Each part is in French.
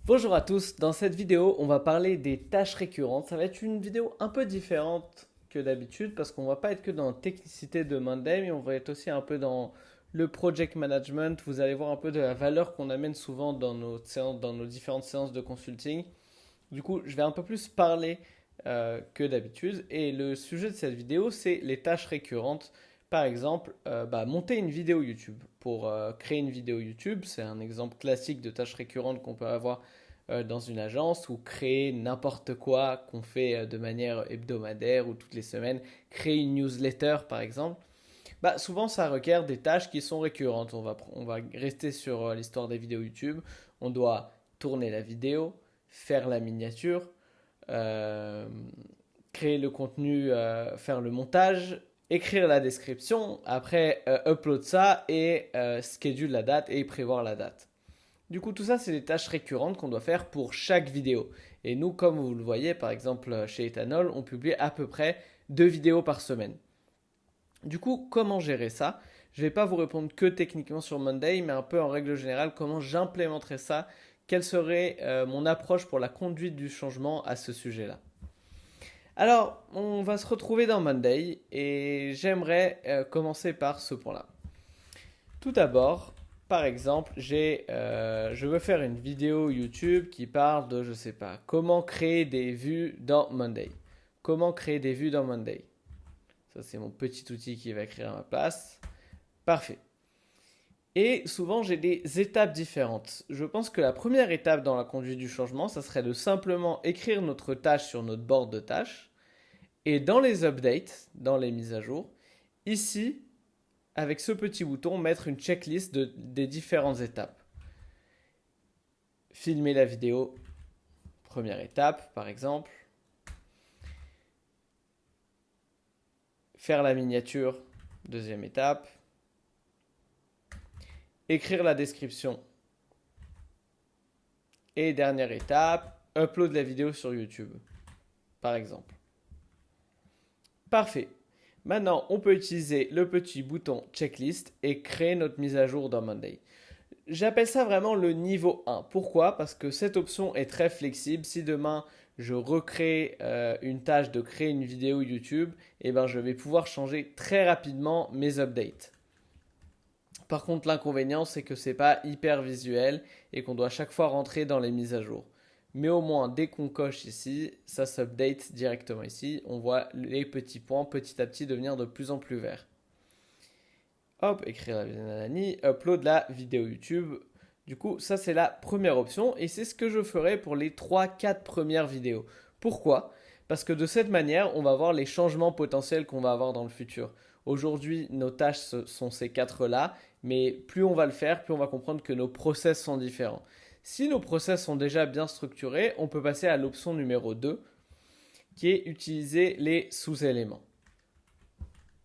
Bonjour à tous, dans cette vidéo on va parler des tâches récurrentes. Ça va être une vidéo un peu différente que d'habitude parce qu'on va pas être que dans la technicité de Monday, mais on va être aussi un peu dans le project management. Vous allez voir un peu de la valeur qu'on amène souvent dans nos séances, dans nos différentes séances de consulting. Du coup, je vais un peu plus parler que d'habitude. Et le sujet de cette vidéo, c'est les tâches récurrentes. Par exemple, monter une vidéo YouTube. Pour créer une vidéo YouTube, c'est un exemple classique de tâches récurrentes qu'on peut avoir dans une agence ou créer n'importe quoi qu'on fait de manière hebdomadaire ou toutes les semaines. Créer une newsletter, par exemple. Souvent, ça requiert des tâches qui sont récurrentes. On va rester sur l'histoire des vidéos YouTube. On doit tourner la vidéo, faire la miniature, euh, créer le contenu, faire le montage, écrire la description, après upload ça et schedule la date et prévoir la date. Du coup, tout ça, c'est des tâches récurrentes qu'on doit faire pour chaque vidéo. Et nous, comme vous le voyez, par exemple, chez Ethanol, on publie à peu près 2 vidéos par semaine. Du coup, comment gérer ça? Je ne vais pas vous répondre que techniquement sur Monday, mais un peu en règle générale, comment j'implémenterai ça? Quelle serait mon approche pour la conduite du changement à ce sujet-là? Alors, on va se retrouver dans Monday et j'aimerais commencer par ce point-là. Tout d'abord, par exemple, je veux faire une vidéo YouTube qui parle de, je sais pas, comment créer des vues dans Monday. Comment créer des vues dans Monday. Ça, c'est mon petit outil qui va écrire à ma place. Parfait. Et souvent, j'ai des étapes différentes. Je pense que la première étape dans la conduite du changement, ça serait de simplement écrire notre tâche sur notre board de tâches. Et dans les updates, dans les mises à jour, ici, avec ce petit bouton, mettre une checklist des différentes étapes. Filmer la vidéo, première étape, par exemple. Faire la miniature, deuxième étape. Écrire la description. Et dernière étape, upload la vidéo sur YouTube, par exemple. Parfait. Maintenant, on peut utiliser le petit bouton checklist et créer notre mise à jour dans Monday. J'appelle ça vraiment le niveau 1. Pourquoi? Parce que cette option est très flexible. Si demain je recrée une tâche de créer une vidéo YouTube, je vais pouvoir changer très rapidement mes updates. Par contre, l'inconvénient, c'est que c'est pas hyper visuel et qu'on doit à chaque fois rentrer dans les mises à jour. Mais au moins, dès qu'on coche ici, ça s'update directement ici. On voit les petits points petit à petit devenir de plus en plus verts. Hop, écrire la vidéo, upload la vidéo YouTube. Du coup, ça c'est la première option et c'est ce que je ferai pour les 3-4 premières vidéos. Pourquoi? Parce que de cette manière, on va voir les changements potentiels qu'on va avoir dans le futur. Aujourd'hui, nos tâches sont ces 4-là, mais plus on va le faire, plus on va comprendre que nos process sont différents. Si nos process sont déjà bien structurés, on peut passer à l'option numéro 2, qui est utiliser les sous-éléments.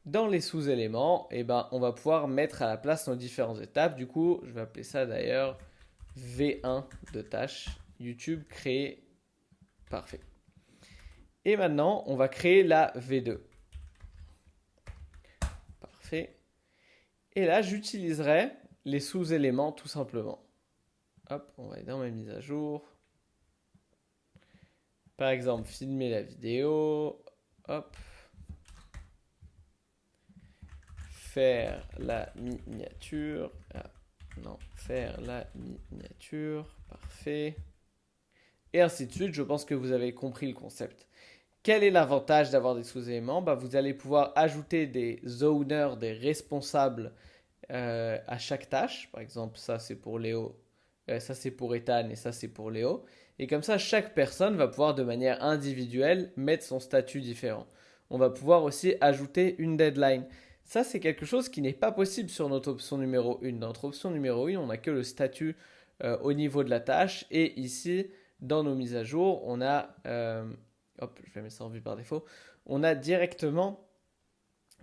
Dans les sous-éléments, on va pouvoir mettre à la place nos différentes étapes. Du coup, je vais appeler ça d'ailleurs V1 de tâche. YouTube créer. Parfait. Et maintenant, on va créer la V2. Parfait. Et là, j'utiliserai les sous-éléments tout simplement. Hop, on va aller dans mes mises à jour. Par exemple, filmer la vidéo. Hop. Faire la miniature. Ah, non, faire la miniature. Parfait. Et ainsi de suite, je pense que vous avez compris le concept. Quel est l'avantage d'avoir des sous-éléments? Vous allez pouvoir ajouter des owners, des responsables à chaque tâche. Par exemple, ça c'est pour Léo, ça c'est pour Ethan et ça c'est pour Léo. Et comme ça, chaque personne va pouvoir de manière individuelle mettre son statut différent. On va pouvoir aussi ajouter une deadline. Ça, c'est quelque chose qui n'est pas possible sur notre option numéro 1. Dans notre option numéro 1, on n'a que le statut au niveau de la tâche. Et ici, dans nos mises à jour, on a, hop, je vais mettre ça en vue par défaut, on a directement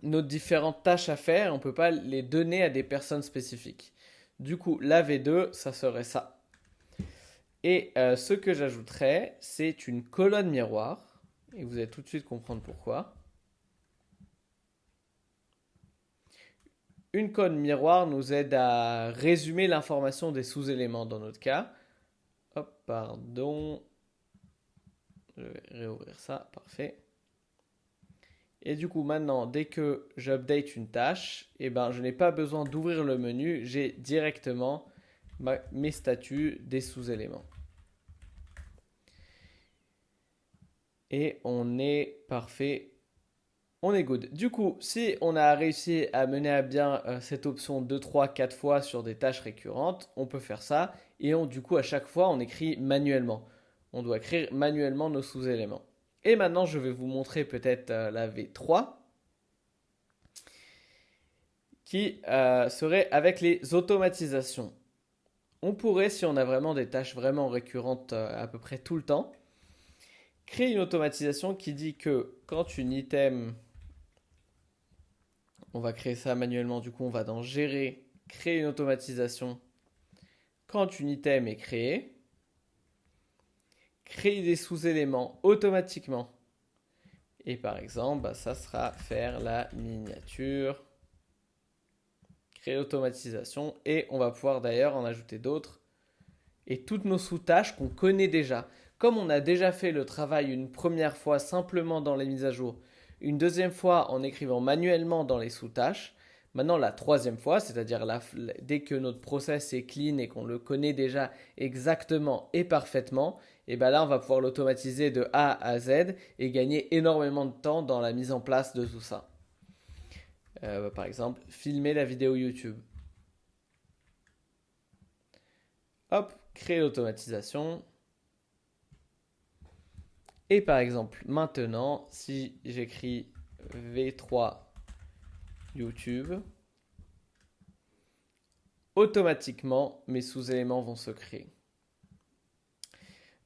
nos différentes tâches à faire. On ne peut pas les donner à des personnes spécifiques. Du coup, la V2, ça serait ça. Et ce que j'ajouterais, c'est une colonne miroir. Et vous allez tout de suite comprendre pourquoi. Une colonne miroir nous aide à résumer l'information des sous-éléments dans notre cas. Hop, pardon. Je vais réouvrir ça, parfait. Et du coup, maintenant, dès que j'update une tâche, eh ben, je n'ai pas besoin d'ouvrir le menu, j'ai directement mes statuts des sous-éléments. Et on est parfait, on est good. Du coup, si on a réussi à mener à bien cette option 2, 3, 4 fois sur des tâches récurrentes, on peut faire ça. Et du coup, à chaque fois, on écrit manuellement. On doit écrire manuellement nos sous-éléments. Et maintenant, je vais vous montrer peut-être la V3 qui serait avec les automatisations. On pourrait, si on a vraiment des tâches vraiment récurrentes à peu près tout le temps, créer une automatisation qui dit que quand une item, on va créer ça manuellement, du coup on va dans gérer, créer une automatisation. Quand une item est créée, créer des sous-éléments automatiquement. Et par exemple, ça sera faire la miniature, créer l'automatisation. Et on va pouvoir d'ailleurs en ajouter d'autres. Et toutes nos sous-tâches qu'on connaît déjà. Comme on a déjà fait le travail une première fois simplement dans les mises à jour, une deuxième fois en écrivant manuellement dans les sous-tâches, maintenant la troisième fois, c'est-à-dire dès que notre process est clean et qu'on le connaît déjà exactement et parfaitement, et bien là on va pouvoir l'automatiser de A à Z et gagner énormément de temps dans la mise en place de tout ça. Par exemple, filmer la vidéo YouTube. Hop, créer l'automatisation. Et par exemple, maintenant, si j'écris V3 YouTube, automatiquement, mes sous-éléments vont se créer.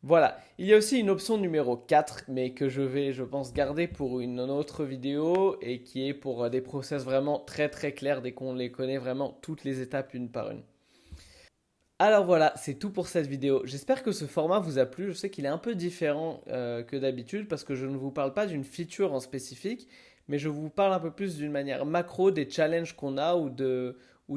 Voilà, il y a aussi une option numéro 4, mais que je vais, je pense, garder pour une autre vidéo et qui est pour des process vraiment très très clairs dès qu'on les connaît vraiment toutes les étapes une par une. Alors voilà, c'est tout pour cette vidéo. J'espère que ce format vous a plu. Je sais qu'il est un peu différent que d'habitude parce que je ne vous parle pas d'une feature en spécifique, mais je vous parle un peu plus d'une manière macro des challenges qu'on a ou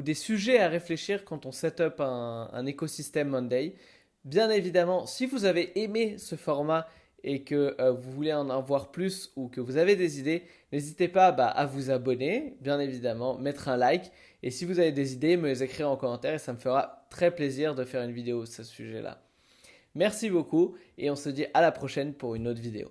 des sujets à réfléchir quand on set up un écosystème Monday. Bien évidemment, si vous avez aimé ce format et que vous voulez en avoir plus ou que vous avez des idées, n'hésitez pas à vous abonner, bien évidemment, mettre un like. Et si vous avez des idées, me les écrire en commentaire et ça me fera très plaisir de faire une vidéo sur ce sujet-là. Merci beaucoup et on se dit à la prochaine pour une autre vidéo.